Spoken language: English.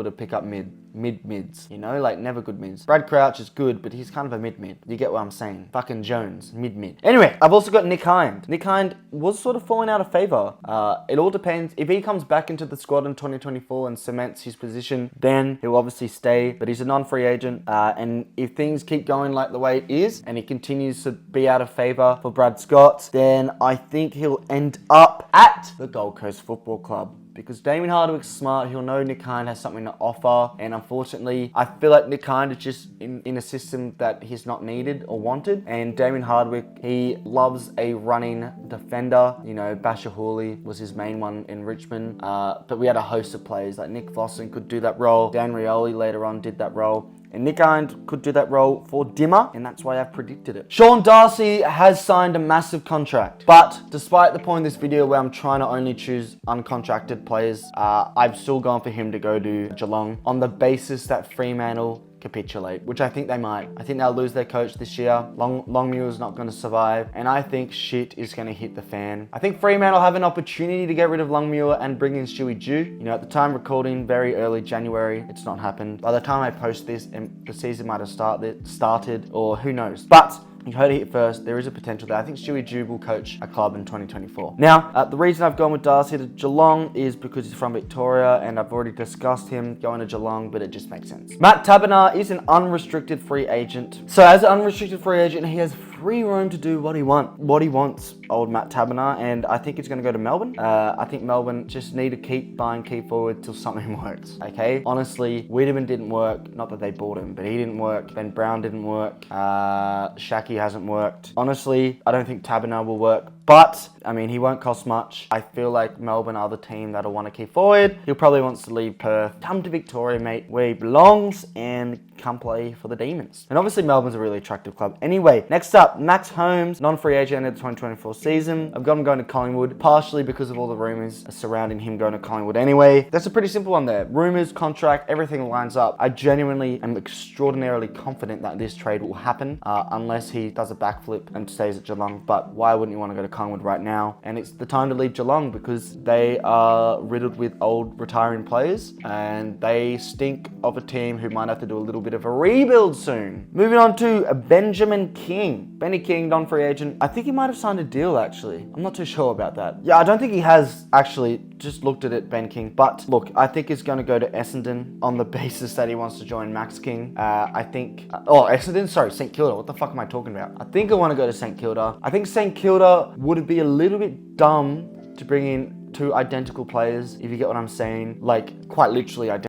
to pick up mids, you know, like never good mids. Brad Crouch is good, but he's kind of a mid. You get what I'm saying? Fucking Jones, mid. Anyway, I've also got Nick Hind. Nick Hind was sort of falling out of favor. It all depends. If he comes back into the squad in 2024 and cements his position, then he'll obviously stay, but he's a non-free agent. And if things keep going like the way it is, and he continues to be out of favor for Brad Scott, then I think he'll end up at the Gold Coast Football Club. Because Damien Hardwick's smart, he'll know Nick Hind has something to offer, and unfortunately, I feel like Nick Hind is just in a system that he's not needed or wanted, and Damien Hardwick, he loves a running defender. You know, Basher Hawley was his main one in Richmond, but we had a host of players, like Nick Fossen could do that role, Dan Rioli later on did that role, and Nick Hind could do that role for Dimmer, and that's why I've predicted it. Sean Darcy has signed a massive contract, but despite the point of this video where I'm trying to only choose uncontracted players, I've still gone for him to go to Geelong on the basis that Fremantle capitulate, which I think they might. I think they'll lose their coach this year. Longmuir's not going to survive, and I think shit is going to hit the fan. I think Fremantle have an opportunity to get rid of Longmuir and bring in Stewie Dew. You know, at the time recording, very early January, it's not happened. By the time I post this, the season might have started, or who knows. But you heard it here first, there is a potential there. I think Stewie Dew will coach a club in 2024. Now, the reason I've gone with Darcy to Geelong is because he's from Victoria, and I've already discussed him going to Geelong, but it just makes sense. Matt Taberner is an unrestricted free agent. So as an unrestricted free agent, he has free room to do what he wants, old Matt Taberner, and I think he's going to go to Melbourne. I think Melbourne just need to keep buying key forward till something works, okay? Honestly, Wiedemann didn't work. Not that they bought him, but he didn't work. Ben Brown didn't work. Shaki hasn't worked. Honestly, I don't think Taberner will work, but I mean, he won't cost much. I feel like Melbourne are the team that'll want to keep forward. He'll probably wants to leave Perth, come to Victoria, mate, where he belongs, and come play for the Demons. And obviously Melbourne's a really attractive club. Anyway, next up, Max Holmes, non-free agent at the 2024 season. I've got him going to Collingwood, partially because of all the rumours surrounding him going to Collingwood anyway. That's a pretty simple one there. Rumours, contract, everything lines up. I genuinely am extraordinarily confident that this trade will happen, unless he does a backflip and stays at Geelong. But why wouldn't you want to go to Collingwood right now? And it's the time to leave Geelong because they are riddled with old retiring players, and they stink of a team who might have to do a little bit of a rebuild soon. Moving on to Benjamin King. Benny King, non-free agent. I think he might have signed a deal, actually. I'm not too sure about that. Yeah, I don't think he has actually. Just looked at it, Ben King. But look, I think he's going to go to Essendon on the basis that he wants to join Max King. I think... Essendon? Sorry, St Kilda. What the fuck am I talking about? I think I want to go to St Kilda. I think St Kilda would be a little bit dumb to bring in two identical players, if you get what I'm saying. Like, quite literally identical.